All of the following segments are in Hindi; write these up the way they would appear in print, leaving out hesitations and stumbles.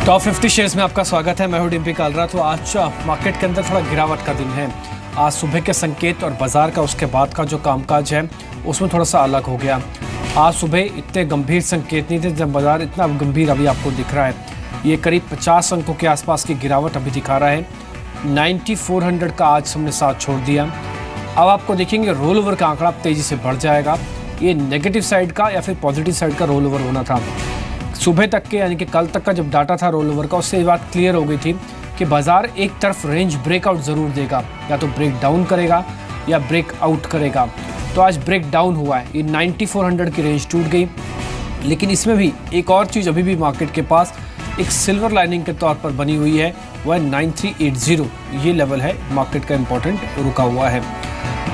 टॉप 50 शेयर्स में आपका स्वागत है। मैं हूं डिम्पी कालरा। तो आज मार्केट के अंदर थोड़ा गिरावट का दिन है। आज सुबह के संकेत और बाजार का उसके बाद का जो कामकाज है उसमें थोड़ा सा अलग हो गया। आज सुबह इतने गंभीर संकेत नहीं थे जब बाजार इतना गंभीर अभी आपको दिख रहा है। ये करीब 50 अंकों के आसपास की गिरावट अभी दिखा रहा है। 9400 का आज हमने साथ छोड़ दिया। अब आपको देखेंगे रोल ओवर का आंकड़ा तेज़ी से बढ़ जाएगा। ये नेगेटिव साइड का या फिर पॉजिटिव साइड का रोल ओवर होना था। सुबह तक के यानी कि कल तक का जब डाटा था रोल ओवर का, उससे ये बात क्लियर हो गई थी कि बाजार एक तरफ रेंज ब्रेकआउट ज़रूर देगा, या तो ब्रेक डाउन करेगा या ब्रेक आउट करेगा। तो आज ब्रेक डाउन हुआ है, ये 9400 की रेंज टूट गई। लेकिन इसमें भी एक और चीज़ अभी भी मार्केट के पास एक सिल्वर लाइनिंग के तौर पर बनी हुई है, वह 9380 ये लेवल है मार्केट का इम्पोर्टेंट रुका हुआ है।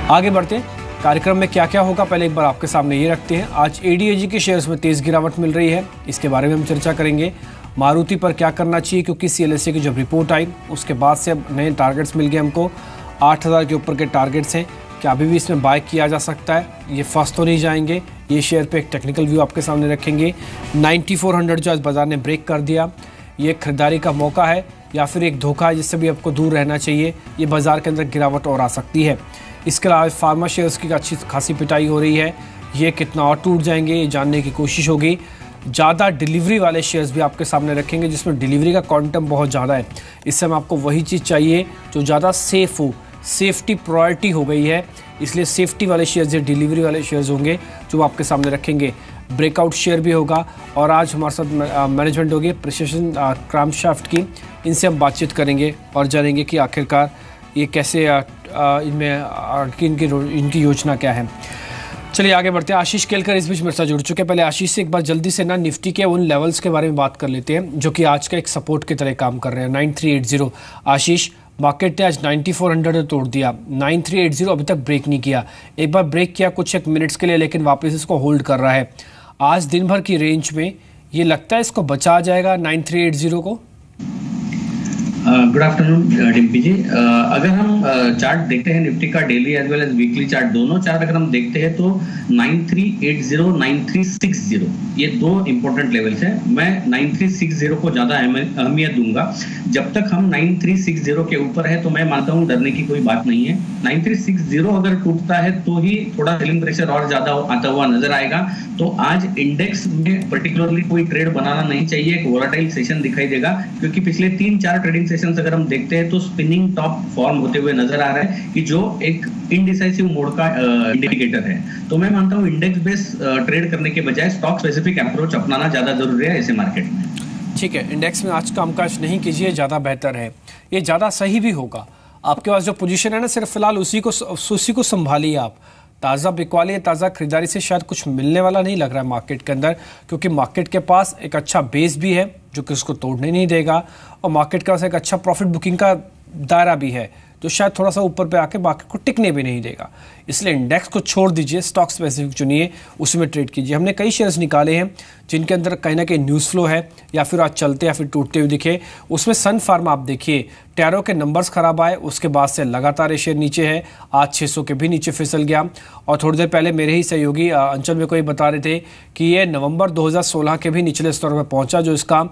आगे बढ़ते हैं, कार्यक्रम में क्या क्या होगा पहले एक बार आपके सामने ये रखते हैं। आज एडीएजी के शेयर्स में तेज़ गिरावट मिल रही है, इसके बारे में हम चर्चा करेंगे। मारुति पर क्या करना चाहिए, क्योंकि सीएलएसए की जब रिपोर्ट आई उसके बाद से अब नए टारगेट्स मिल गए हमको। 8000 के ऊपर के टारगेट्स हैं, क्या अभी भी इसमें बाय किया जा सकता है, ये फंस तो नहीं जाएंगे। ये शेयर पे एक टेक्निकल व्यू आपके सामने रखेंगे। 9400 जो आज बाजार ने ब्रेक कर दिया, ये खरीदारी का मौका है या फिर एक धोखा है जिससे भी आपको दूर रहना चाहिए। ये बाजार के अंदर गिरावट और आ सकती है। इसके अलावा फार्मा शेयर्स की अच्छी खासी पिटाई हो रही है, ये कितना और टूट जाएंगे ये जानने की कोशिश होगी। ज़्यादा डिलीवरी वाले शेयर्स भी आपके सामने रखेंगे जिसमें डिलीवरी का क्वांटम बहुत ज़्यादा है। इस समय आपको वही चीज़ चाहिए जो ज़्यादा सेफ हो, सेफ्टी प्रायोरिटी हो गई है, इसलिए सेफ्टी वाले शेयर्स या डिलीवरी वाले शेयर्स होंगे जो आपके सामने रखेंगे। ब्रेकआउट शेयर भी होगा और आज हमारे साथ मैनेजमेंट होगी प्रिसिशन क्रामशाफ्ट की, इनसे हम बातचीत करेंगे और जानेंगे कि आखिरकार ये कैसे इनकी योजना क्या है। चलिए आगे बढ़ते हैं। आशीष केलकर इस बीच मेरे साथ जुड़ चुके हैं। पहले आशीष से एक बार जल्दी से ना निफ्टी के उन लेवल्स के बारे में बात कर लेते हैं जो कि आज का एक सपोर्ट की तरह काम कर रहे हैं। 9380 आशीष, मार्केट ने आज 9400 तोड़ दिया, 9380 अभी तक ब्रेक नहीं किया। एक बार ब्रेक किया कुछ एक मिनट्स के लिए, लेकिन वापस इसको होल्ड कर रहा है। आज दिन भर की रेंज में ये लगता है इसको बचा जाएगा 9380 को। Good afternoon Dimpy ji. अगर हम चार्ट देखते हैं निफ्टी का daily as well as weekly chart, दोनों चार्ट अगर हम देखते हैं तो 9380 9360 ये दो इंपॉर्टेंट लेवल्स हैं। मैं 9360 को ज्यादा अहमियत दूंगा। जब तक हम 9360 के ऊपर है तो मैं मानता हूं डरने की कोई बात नहीं है। 9360 अगर टूटता है तो ही थोड़ा सेलिंग प्रेशर और ज्यादा आता हुआ नजर आएगा। तो आज इंडेक्स में पर्टिकुलरली कोई ट्रेड बनाना नहीं चाहिए, एक वोलेटाइल सेशन दिखाई देगा, क्योंकि पिछले 3-4 ट्रेडिंग सेशंस अगर हम देखते हैं तो स्पिनिंग टॉप फॉर्म होते हुए नजर आ रहा है कि जो एक इनडिसाइसिव मोड का इंडिकेटर है। तो मैं मानता हूं इंडेक्स बेस्ड ट्रेड करने के बजाय स्टॉक स्पेसिफिक अप्रोच अपनाना ज्यादा जरूरी है ऐसे मार्केट में। ठीक है, इंडेक्स में आज कामकाज नहीं कीजिए, ज़्यादा बेहतर है, ये ज़्यादा सही भी होगा। आपके पास जो पोजीशन है ना, सिर्फ फिलहाल उसी को संभालिए आप। ताज़ा बिकवाली, ताज़ा खरीदारी से शायद कुछ मिलने वाला नहीं लग रहा है मार्केट के अंदर, क्योंकि मार्केट के पास एक अच्छा बेस भी है जो कि उसको तोड़ने नहीं देगा, और मार्केट के पास एक अच्छा प्रॉफिट बुकिंग का दायरा भी है जो शायद थोड़ा सा ऊपर पे आके मार्केट को टिकने भी नहीं देगा। इसलिए इंडेक्स को छोड़ दीजिए, स्टॉक स्पेसिफिक चुनिए, उसमें ट्रेड कीजिए। हमने कई शेयर्स निकाले हैं जिनके अंदर कहीं ना कहीं न्यूज़ फ्लो है, या फिर आज चलते या फिर टूटते हुए दिखे। उसमें सन फार्मा आप देखिए, टैरो के नंबर्स खराब आए, उसके बाद से लगातार ये शेयर नीचे है, आज 600 के भी नीचे फिसल गया। और थोड़ी देर पहले मेरे ही सहयोगी अंचल में कोई बता रहे थे कि ये नवंबर 2016 के भी निचले स्तर पर पहुंचा, जो इसका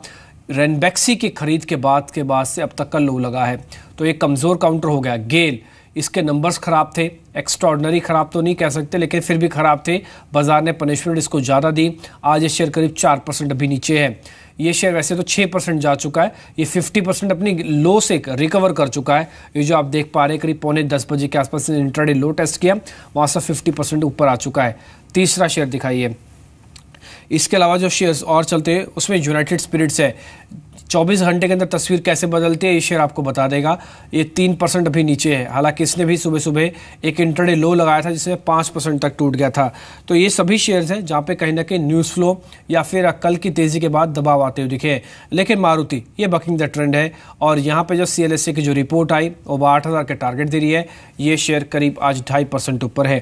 रेनबैक्सी की खरीद के बाद से अब तक का लो लगा है। तो एक कमज़ोर काउंटर हो गया। गेल, इसके नंबर्स ख़राब थे, एक्स्ट्राऑर्डिनरी ख़राब तो नहीं कह सकते लेकिन फिर भी ख़राब थे। बाजार ने पनिशमेंट इसको ज़्यादा दी। आज ये शेयर करीब 4% अभी नीचे है। ये शेयर वैसे तो 6% जा चुका है, ये 50% अपनी लो से रिकवर कर चुका है। ये जो आप देख पा रहे हैं करीब 9:45 बजे के आसपास इंट्राडे लो टेस्ट किया, वहाँ से 50% ऊपर आ चुका है। तीसरा शेयर दिखाइए। इसके अलावा जो शेयर्स और चलते हैं उसमें यूनाइटेड स्पिरिट्स है। 24 घंटे के अंदर तस्वीर कैसे बदलती है ये शेयर आपको बता देगा। ये 3% अभी नीचे है, हालांकि इसने भी सुबह सुबह एक इंट्राडे लो लगाया था जिसमें 5% तक टूट गया था। तो ये सभी शेयर्स हैं जहाँ पे कहीं ना कहीं न्यूज़ फ्लो या फिर कल की तेज़ी के बाद दबाव आते हुए दिखे। लेकिन मारुति ये बकिंग द ट्रेंड है, और यहाँ पर जो CLSA की जो रिपोर्ट आई वो 8000 के टारगेट दे रही है। ये शेयर करीब आज 2.5% ऊपर है।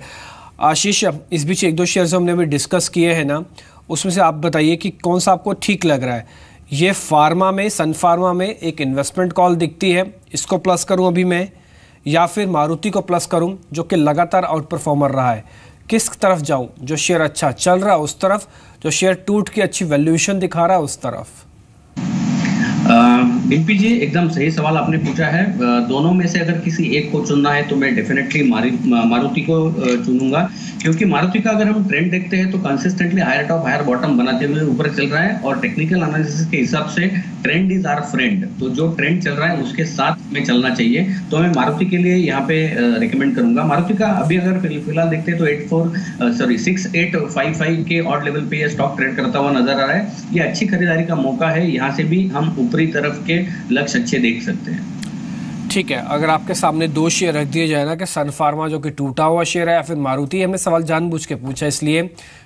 आशीष, इस बीच 1-2 शेयर्स हमने अभी डिस्कस किए हैं ना, उसमें से आप बताइए कि कौन सा आपको ठीक लग रहा है। ये फार्मा में, सन फार्मा में एक इन्वेस्टमेंट कॉल दिखती है, इसको प्लस करूं अभी मैं, या फिर मारुति को प्लस करूं जो कि लगातार आउट परफॉर्मर रहा है। किस तरफ जाऊं? जो शेयर अच्छा चल रहा है उस तरफ, जो शेयर टूट के अच्छी वैल्यूएशन दिखा रहा है उस तरफ? डिम्पी जी, एकदम सही सवाल आपने पूछा है। दोनों में से अगर किसी एक को चुनना है तो मैं डेफिनेटली मारुति को चुनूंगा, क्योंकि मारुति का अगर हम ट्रेंड देखते हैं तो consistently higher top higher bottom बनाते हुए ऊपर चल रहा है, और टेक्निकल एनालिसिस के हिसाब से ट्रेंड इज आवर फ्रेंड। तो जो ट्रेंड चल रहा है उसके साथ में चलना चाहिए, तो मैं मारुति के लिए यहाँ पे रिकमेंड करूंगा। मारुति का अभी अगर फिलहाल देखते हैं तो 6855 के ऑड लेवल पे ये स्टॉक ट्रेड करता हुआ नजर आ रहा है। ये अच्छी खरीदारी का मौका है, यहाँ से भी हम ऊपरी तरफ के लक्ष्य अच्छे देख सकते हैं। ठीक है, अगर आपके सामने दो शेयर रख दिए जाए ना कि सन फार्मा जो कि टूटा हुआ शेयर है या फिर मारुति, हमने सवाल जानबूझ के पूछा इसलिए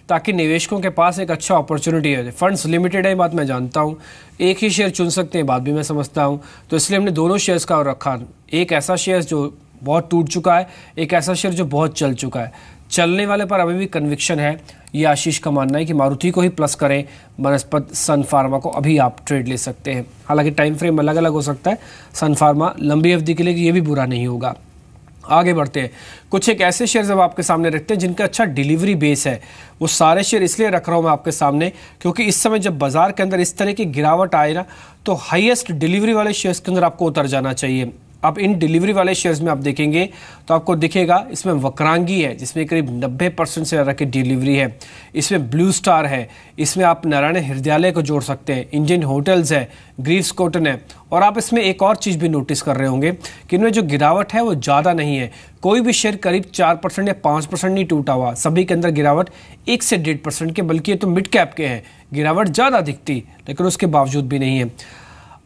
ताकि निवेशकों के पास एक अच्छा अपॉर्चुनिटी है। फंड्स लिमिटेड है, बात मैं जानता हूँ, एक ही शेयर चुन सकते हैं, बात भी मैं समझता हूँ, तो इसलिए हमने दोनों शेयर्स का रखा। एक ऐसा शेयर जो बहुत टूट चुका है, एक ऐसा शेयर जो बहुत चल चुका है। चलने वाले पर अभी भी कन्विक्शन है, ये आशीष का मानना है कि मारुति को ही प्लस करें बनस्पत सन फार्मा को अभी आप ट्रेड ले सकते हैं। हालांकि टाइम फ्रेम अलग अलग हो सकता है, सन फार्मा लंबी अवधि के लिए ये भी बुरा नहीं होगा। आगे बढ़ते हैं, कुछ एक ऐसे शेयर जब आपके सामने रखते हैं जिनका अच्छा डिलीवरी बेस है। वो सारे शेयर इसलिए रख रहा हूँ मैं आपके सामने क्योंकि इस समय जब बाजार के अंदर इस तरह की गिरावट आए ना, तो हाईएस्ट डिलीवरी वाले शेयर्स के अंदर आपको उतर जाना चाहिए। अब इन डिलीवरी वाले शेयर्स में आप देखेंगे तो आपको दिखेगा इसमें वक्रांगी है जिसमें करीब 90% से ज़्यादा की डिलीवरी है, इसमें ब्लू स्टार है, इसमें आप नारायण हृदयालय को जोड़ सकते हैं, इंडियन होटल्स है, ग्रीव्स कॉटन है, और आप इसमें एक और चीज़ भी नोटिस कर रहे होंगे कि इनमें जो गिरावट है वो ज़्यादा नहीं है। कोई भी शेयर करीब 4% या 5% नहीं टूटा हुआ, सभी के अंदर गिरावट 1 से 1.5% के, बल्कि ये तो मिड कैप के हैं, गिरावट ज़्यादा दिखती लेकिन उसके बावजूद भी नहीं है।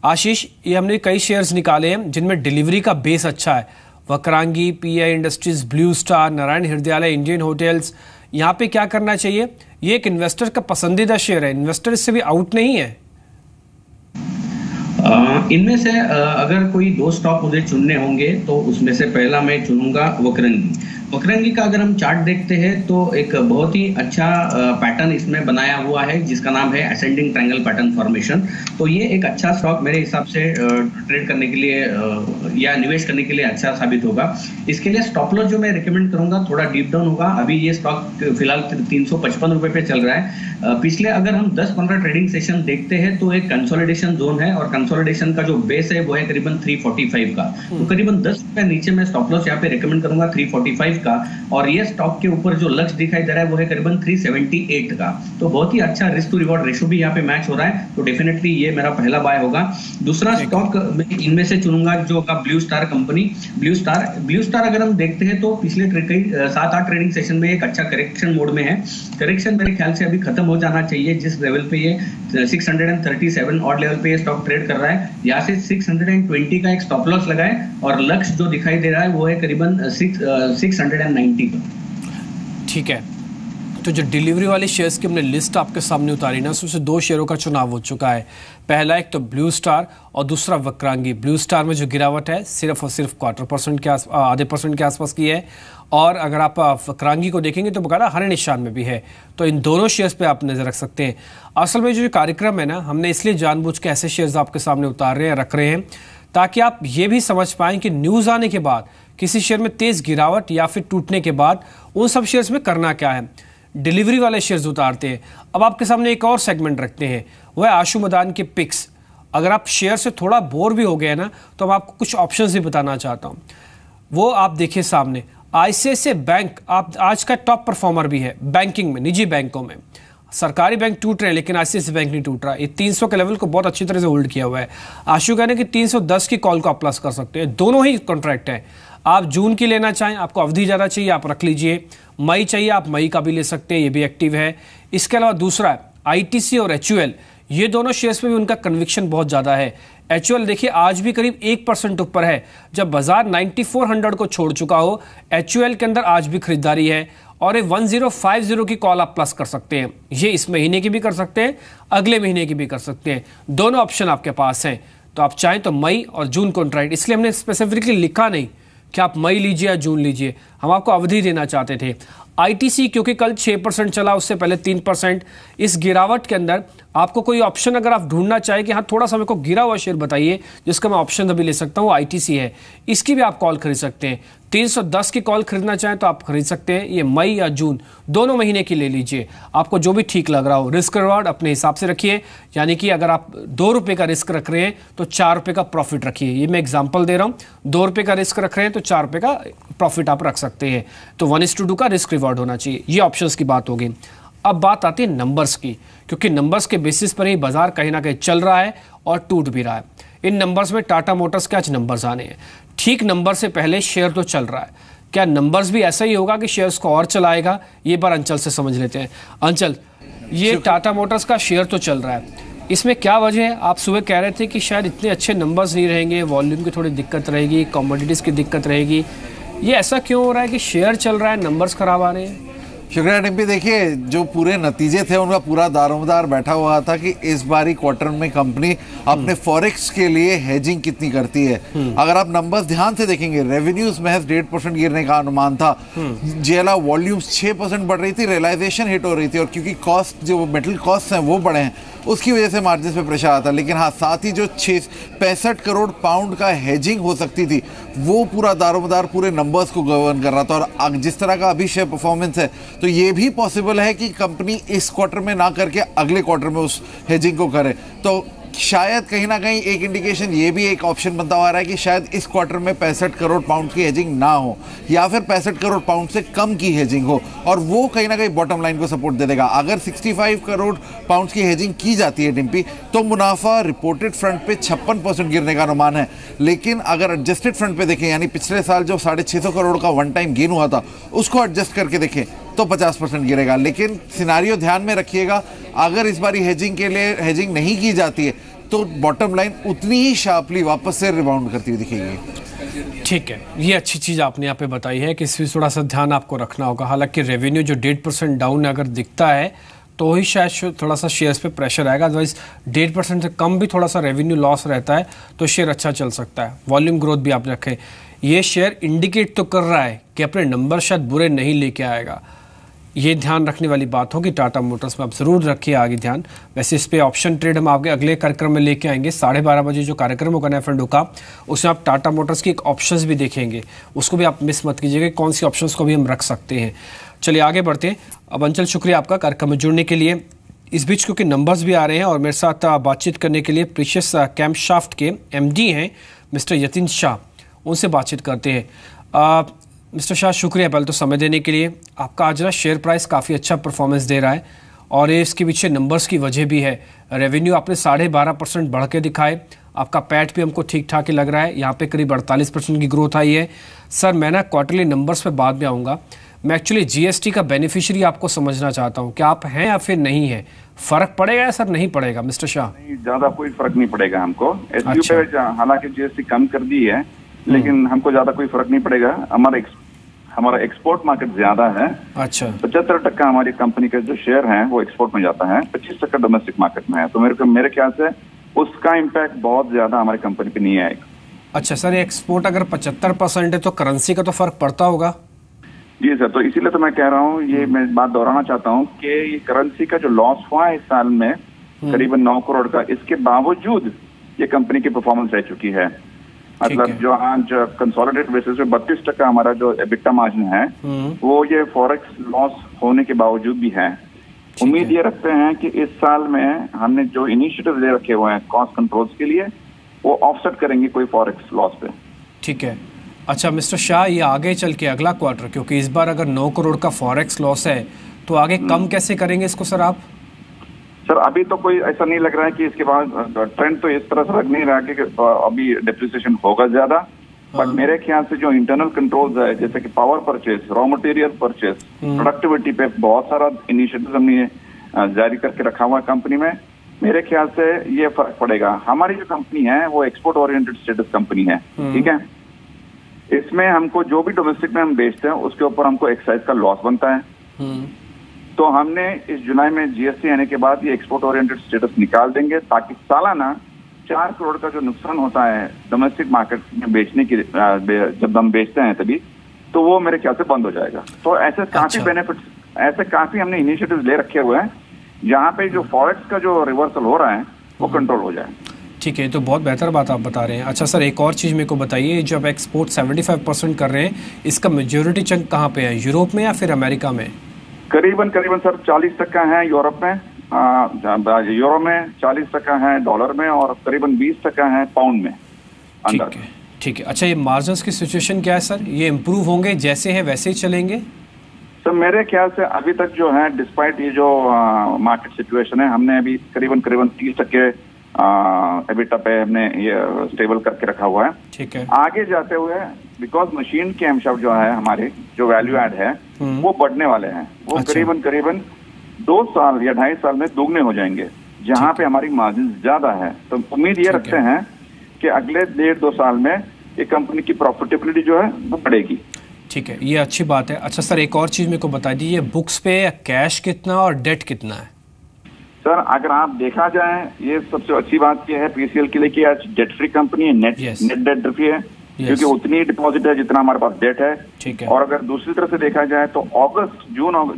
आशीष, ये हमने कई शेयर्स निकाले हैं जिनमें डिलीवरी का बेस अच्छा है, Vakrangee, pi industries, blue star, Narayan Hrudayalaya, Indian hotels. यहाँ पे क्या करना चाहिए, ये एक इन्वेस्टर का पसंदीदा शेयर है, इन्वेस्टर इससे भी आउट नहीं है। इनमें से अगर कोई दो स्टॉक मुझे चुनने होंगे तो उसमें से पहला मैं चुनूंगा वक्रांगी। वक्रांगी का अगर हम चार्ट देखते हैं तो एक बहुत ही अच्छा पैटर्न इसमें बनाया हुआ है जिसका नाम है असेंडिंग ट्रायंगल पैटर्न फॉर्मेशन। तो ये एक अच्छा स्टॉक मेरे हिसाब से ट्रेड करने के लिए या निवेश करने के लिए अच्छा साबित होगा। इसके लिए स्टॉप लॉस जो मैं रिकमेंड करूंगा थोड़ा डीप डाउन होगा। अभी ये स्टॉक फिलहाल 355 रुपए पे चल रहा है। पिछले अगर हम 10-15 ट्रेडिंग सेशन देखते हैं तो एक कंसोलिडेशन जोन है, और कंसोलिडेशन का जो बेस है वो है करीबन 345 का। तो करीबन 10 रुपए नीचे मैं स्टॉप लॉस यहाँ पे रिकमेंड करूंगा 345 का, और ये स्टॉक के ऊपर जो लक्ष्य दिखाई दे रहा है वो है करीबन 378 का। तो बहुत ही अच्छा रिस्क टू रिवॉर्ड रेशियो भी यहाँ पे मैच हो रहा है, तो डेफिनेटली ये मेरा पहला बाय होगा। दूसरा स्टॉक इनमें से चुनूंगा जो होगा blue star company. Blue star अगर हम देखते हैं तो पिछले 7-8 ट्रेडिंग सेशन में एक अच्छा करेक्शन मोड में है। करेक्शन मेरे ख्याल से अभी खत्म हो जाना चाहिए। जिस लेवल पे ये 637 ऑड लेवल पे ये स्टॉक ट्रेड कर रहा है, यहाँ से 620 का एक स्टॉप लॉस लगाए, और लक्ष्य जो दिखाई दे रहा है वो है करीबन 690 का। ठीक है, तो जो डिलीवरी वाले शेयर्स की हमने लिस्ट आपके सामने उतारी ना, उसमें से दो शेयरों का चुनाव हो चुका है। पहला एक तो ब्लू स्टार और दूसरा वक्रांगी। ब्लू स्टार में जो गिरावट है सिर्फ और सिर्फ 0.25% के आधे परसेंट के आसपास की है, और अगर आप वक्रांगी को देखेंगे तो बकायदा हरे निशान में भी है। तो इन दोनों शेयर्स पे आप नजर रख सकते हैं। असल में जो कार्यक्रम है ना, हमने इसलिए जानबूझ के ऐसे शेयर्स आपके सामने उतार रहे हैं, रख रहे हैं, ताकि आप ये भी समझ पाएं कि न्यूज़ आने के बाद किसी शेयर में तेज गिरावट या फिर टूटने के बाद उन सब शेयर्स में करना क्या है। डिलीवरी वाले शेयर्स उतारते हैं। अब आपके सामने एक और सेगमेंट रखते हैं, वह है आशु मदान के पिक्स। अगर आप शेयर से थोड़ा बोर भी हो गए ना, तो मैं आपको कुछ ऑप्शंस भी बताना चाहता हूं। वो आप देखिए सामने, आईसीआईसीआई बैंक आप आज का टॉप परफॉर्मर भी है बैंकिंग में, निजी बैंकों में। सरकारी बैंक टूट रहे हैं लेकिन आईसीआईसीआई बैंक नहीं टूट रहा। ये 300 के लेवल को बहुत अच्छी तरह से होल्ड किया हुआ है। आशु कहने कि 310 की कॉल को आप प्लस कर सकते हैं। दोनों ही कॉन्ट्रैक्ट है। आप जून की लेना चाहें, आपको अवधि ज़्यादा चाहिए, आप रख लीजिए। मई चाहिए, आप मई का भी ले सकते हैं, ये भी एक्टिव है। इसके अलावा दूसरा है आईटीसी और एचयूएल। ये दोनों शेयर्स में भी उनका कन्विक्शन बहुत ज़्यादा है। एचयूएल देखिए आज भी करीब 1% ऊपर है। जब बाजार 9400 को छोड़ चुका हो, एचयूएल के अंदर आज भी खरीदारी है, और ये 1050 की कॉल आप प्लस कर सकते हैं। ये इस महीने की भी कर सकते हैं, अगले महीने की भी कर सकते हैं। दोनों ऑप्शन आपके पास हैं। तो आप चाहें तो मई और जून कॉन्ट्रैक्ट, इसलिए हमने स्पेसिफिकली लिखा नहीं कि आप मई लीजिए या जून लीजिए, हम आपको अवधि देना चाहते थे। आईटीसी क्योंकि कल 6% चला, उससे पहले 3%। इस गिरावट के अंदर आपको कोई ऑप्शन अगर आप ढूंढना चाहें कि हाँ थोड़ा सा मेरे को गिरा हुआ शेयर बताइए जिसका मैं ऑप्शन अभी ले सकता हूँ, आईटीसी है, इसकी भी आप कॉल खरीद सकते हैं। 310 की कॉल खरीदना चाहें तो आप खरीद सकते हैं। ये मई या जून दोनों महीने की ले लीजिए, आपको जो भी ठीक लग रहा हो। रिस्क रिवार्ड अपने हिसाब से रखिए, यानी कि अगर आप 2 रुपये का रिस्क रख रहे हैं तो 4 रुपये का प्रॉफिट रखिए। ये मैं एग्जांपल दे रहा हूँ, 2 रुपये का रिस्क रख रहे हैं तो 4 रुपये का प्रॉफिट आप रख सकते हैं। तो 1:2 का रिस्क रिवार्ड होना चाहिए। ये ऑप्शंस की बात होगी। अब बात आती है नंबर्स की, क्योंकि नंबर्स के बेसिस पर ही बाजार कहीं ना कहीं चल रहा है और टूट भी रहा है। इन नंबर्स में टाटा मोटर्स के आज नंबर्स आने हैं। ठीक नंबर से पहले शेयर तो चल रहा है, क्या नंबर्स भी ऐसा ही होगा कि शेयर्स को और चलाएगा? ये बार अंचल से समझ लेते हैं। अंचल, ये टाटा मोटर्स का शेयर तो चल रहा है, इसमें क्या वजह है? आप सुबह कह रहे थे कि शायद इतने अच्छे नंबर्स नहीं रहेंगे, वॉल्यूम की थोड़ी दिक्कत रहेगी, कमोडिटीज़ की दिक्कत रहेगी। ये ऐसा क्यों हो रहा है कि शेयर चल रहा है, नंबर्स खराब आ रहे हैं? शुक्रिया डिम्पी। देखिए, जो पूरे नतीजे थे उनका पूरा दारोमदार बैठा हुआ था कि इस बारी क्वार्टर में कंपनी अपने फॉरेक्स के लिए हेजिंग कितनी करती है। अगर आप नंबर्स ध्यान से देखेंगे, रेवेन्यूज महज 1.5% गिरने का अनुमान था, जेला वॉल्यूम्स 6% बढ़ रही थी, रियलाइजेशन हिट हो रही थी, और क्योंकि कॉस्ट जो मेटल कॉस्ट हैं वो बढ़े हैं उसकी वजह से मार्जिन पे प्रेशर आता। लेकिन हाँ, साथ ही जो 65 करोड़ पाउंड का हेजिंग हो सकती थी वो पूरा दारोमदार पूरे नंबर्स को गवर्न कर रहा था। और जिस तरह का अभी शेयर परफॉर्मेंस है तो ये भी पॉसिबल है कि कंपनी इस क्वार्टर में ना करके अगले क्वार्टर में उस हेजिंग को करे। तो शायद कहीं ना कहीं एक इंडिकेशन ये भी एक ऑप्शन बनता हुआ रहा है कि शायद इस क्वार्टर में 65 करोड़ पाउंड की हेजिंग ना हो, या फिर 65 करोड़ पाउंड से कम की हेजिंग हो, और वो कहीं ना कहीं बॉटम लाइन को सपोर्ट दे देगा। अगर 65 करोड़ पाउंड की हेजिंग की जाती है डिम्पी, तो मुनाफा रिपोर्टेड फ्रंट पे 56% गिरने का अनुमान है। लेकिन अगर एडजस्टेड फ्रंट पे देखें, यानी पिछले साल जो 650 करोड़ का वन टाइम गेन हुआ था उसको एडजस्ट करके देखें तो 50% गिरेगा। लेकिन सिनारियो ध्यान में रखिएगा, अगर इस बारी हेजिंग के लिए हेजिंग नहीं की जाती है तो बॉटम लाइन उतनी ही शार्पली वापस से रिबाउंड करती हुई दिखेगी। ठीक है, ये अच्छी चीज़ आपने यहाँ पे बताई है कि इसमें थोड़ा सा ध्यान आपको रखना होगा। हालांकि रेवेन्यू जो 1.5% डाउन अगर दिखता है तो ही शायद थोड़ा सा शेयर्स पे प्रेशर आएगा, अदरवाइज 1.5% से कम भी थोड़ा सा रेवेन्यू लॉस रहता है तो शेयर अच्छा चल सकता है। वॉल्यूम ग्रोथ भी आप रखें। ये शेयर इंडिकेट तो कर रहा है कि अपने नंबर शायद बुरे नहीं लेके आएगा, ये ध्यान रखने वाली बात होगी। टाटा मोटर्स में आप ज़रूर रखिए आगे ध्यान। वैसे इस पे ऑप्शन ट्रेड हम आगे अगले कार्यक्रम में लेके आएंगे। 12:30 बजे जो कार्यक्रम होगा ना फ्रेंडों का, उसमें आप टाटा मोटर्स की एक ऑप्शंस भी देखेंगे, उसको भी आप मिस मत कीजिएगा, कौन सी ऑप्शंस को भी हम रख सकते हैं। चलिए आगे बढ़ते हैं। अब अंचल, शुक्रिया आपका कार्यक्रम में जुड़ने के लिए। इस बीच क्योंकि नंबर्स भी आ रहे हैं और मेरे साथ बातचीत करने के लिए प्रीशियस कैम्पशाफ्ट के MD हैं मिस्टर यतिन शाह, उनसे बातचीत करते हैं। मिस्टर शाह, शुक्रिया पहले तो समय देने के लिए। आपका आज ना शेयर प्राइस काफ़ी अच्छा परफॉर्मेंस दे रहा है और ये इसके पीछे नंबर्स की वजह भी है। रेवेन्यू आपने 12.5% बढ़ के दिखाए, आपका पैट भी हमको ठीक ठाक ही लग रहा है, यहाँ पे करीब 48% की ग्रोथ आई है। सर, मैं ना क्वार्टरली नंबर्स पे बाद में आऊँगा। मैं एक्चुअली GST का बेनिफिशियरी आपको समझना चाहता हूँ, क्या आप हैं या फिर नहीं है? फर्क पड़ेगा या सर नहीं पड़ेगा मिस्टर शाह? नहीं, ज्यादा कोई फर्क नहीं पड़ेगा हमको। SBU पे हालांकि GST कम कर दी है, लेकिन हमको ज्यादा कोई फर्क नहीं पड़ेगा। हमारा एक्सपोर्ट मार्केट ज्यादा है। अच्छा, 75% हमारी कंपनी का जो शेयर है वो एक्सपोर्ट में जाता है, 25% डोमेस्टिक मार्केट में है। तो मेरे ख्याल से उसका इम्पैक्ट बहुत ज्यादा हमारी कंपनी पे नहीं आएगा। अच्छा सर, एक्सपोर्ट अगर 75% है तो करेंसी का तो फर्क पड़ता होगा? जी सर, तो इसीलिए तो मैं कह रहा हूँ, ये मैं बात दोहराना चाहता हूँ कि ये करेंसी का जो लॉस हुआ है इस साल में करीबन 9 करोड़ का, इसके बावजूद ये कंपनी की परफॉर्मेंस रह चुकी है। मतलब जो आज कंसोलिडेटेड बेसिस पे 32% हमारा जो एबिटा मार्जिन है वो ये फॉरेक्स लॉस होने के बावजूद भी है। उम्मीद ये रखते हैं कि इस साल में हमने जो इनिशिएटिव ले रखे हुए हैं कॉस्ट कंट्रोल्स के लिए, वो ऑफसेट करेंगे कोई फॉरेक्स लॉस पे। ठीक है। अच्छा मिस्टर शाह, ये आगे चल के अगला क्वार्टर, क्योंकि इस बार अगर 9 करोड़ का फॉरेक्स लॉस है तो आगे कम कैसे करेंगे इसको सर आप? सर, अभी तो कोई ऐसा नहीं लग रहा है कि इसके बाद ट्रेंड तो इस तरह से लग नहीं रहा कि अभी डेप्रिसिएशन होगा ज्यादा। बट मेरे ख्याल से जो इंटरनल कंट्रोल्स है, जैसे कि power purchase, raw material purchase, productivity पे बहुत सारा इनिशिएटिव हमने जारी करके रखा हुआ है कंपनी में। मेरे ख्याल से ये फर्क पड़ेगा। हमारी जो कंपनी है वो एक्सपोर्ट ओरिएंटेड स्टेटस कंपनी है, ठीक है। इसमें हमको जो भी डोमेस्टिक में हम बेचते हैं उसके ऊपर हमको एक्साइज का लॉस बनता है। तो हमने इस जुलाई में GST आने के बाद ये एक्सपोर्ट ओरिएंटेड स्टेटस निकाल देंगे, ताकि सालाना 4 करोड़ का जो नुकसान होता है डोमेस्टिक मार्केट में बेचने की, जब हम बेचते हैं तभी तो वो मेरे ख्याल से बंद हो जाएगा। तो ऐसे काफी बेनिफिट्स, ऐसे काफी हमने इनिशिएटिव्स ले रखे हुए हैं जहाँ पे जो फॉरेक्स का जो रिवर्सल हो रहा है वो कंट्रोल हो जाए। ठीक है, तो बहुत बेहतर बात आप बता रहे हैं। अच्छा सर, एक और चीज़ मेरे को बताइए, जब एक्सपोर्ट 75% कर रहे हैं, इसका मेजोरिटी चंक कहाँ पे है, यूरोप में या फिर अमेरिका में? करीबन सर 40% है यूरोप में, यूरो में 40% है, डॉलर में, और करीबन 20% है पाउंड में अंदर। ठीक है। अच्छा, ये मार्जिन्स की सिचुएशन क्या है सर? ये इम्प्रूव होंगे, जैसे है वैसे ही चलेंगे? सर मेरे ख्याल से अभी तक जो है, डिस्पाइट ये जो मार्केट सिचुएशन है, हमने अभी करीबन 30% एबिटा पे हमने ये स्टेबल करके रखा हुआ है। ठीक है। आगे जाते हुए बिकॉज मशीन के अंश जो है हमारे, जो वैल्यू ऐड है वो बढ़ने वाले हैं, वो करीबन 2 साल या 2.5 साल में दोगुने हो जाएंगे, जहाँ पे हमारी मार्जिन ज्यादा है। तो उम्मीद ये रखते हैं कि अगले 1.5-2 साल में ये कंपनी की प्रॉफिटेबिलिटी जो है वो बढ़ेगी। ठीक है, ये अच्छी बात है। अच्छा सर, एक और चीज मेरे को बता दीजिए, बुक्स पे कैश कितना और डेट कितना है? सर अगर आप देखा जाए, ये सबसे अच्छी बात ये है पीसीएल के लिए कि आज डेट फ्री कंपनी है, नेट डेट फ्री है, क्योंकि उतनी डिपॉजिट है जितना हमारे पास डेट है। ठीक है। और अगर दूसरी तरफ से देखा जाए तो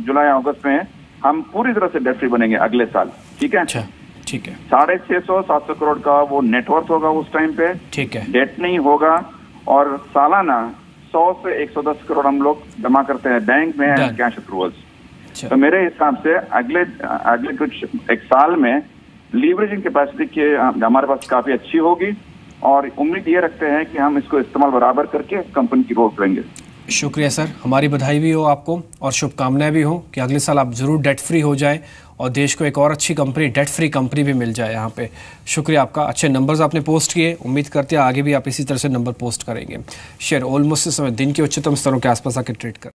जुलाई अगस्त में हम पूरी तरह से डेट फ्री बनेंगे अगले साल। ठीक है। अच्छा, ठीक है। 650-700 करोड़ का वो नेटवर्थ होगा उस टाइम पे। ठीक है। डेट नहीं होगा, और सालाना 100 से 110 करोड़ हम लोग जमा करते हैं बैंक में कैश अप्रूवल्स। तो मेरे हिसाब से अगले कुछ एक साल में लीवरेजिंग कैपेसिटी के हमारे पास काफी अच्छी होगी, और उम्मीद ये रखते हैं कि हम इसको इस्तेमाल बराबर करके कंपनी की ग्रोथ करेंगे। शुक्रिया सर, हमारी बधाई भी हो आपको और शुभकामनाएं भी हो कि अगले साल आप जरूर डेट फ्री हो जाए और देश को एक और अच्छी कंपनी, डेट फ्री कंपनी भी मिल जाए यहाँ पे। शुक्रिया आपका, अच्छे नंबर्स आपने पोस्ट किए, उम्मीद करते हैं आगे भी आप इसी तरह से नंबर पोस्ट करेंगे। शेयर ऑलमोस्ट इस समय दिन के उच्चतम स्तरों के आसपास आके ट्रेड कर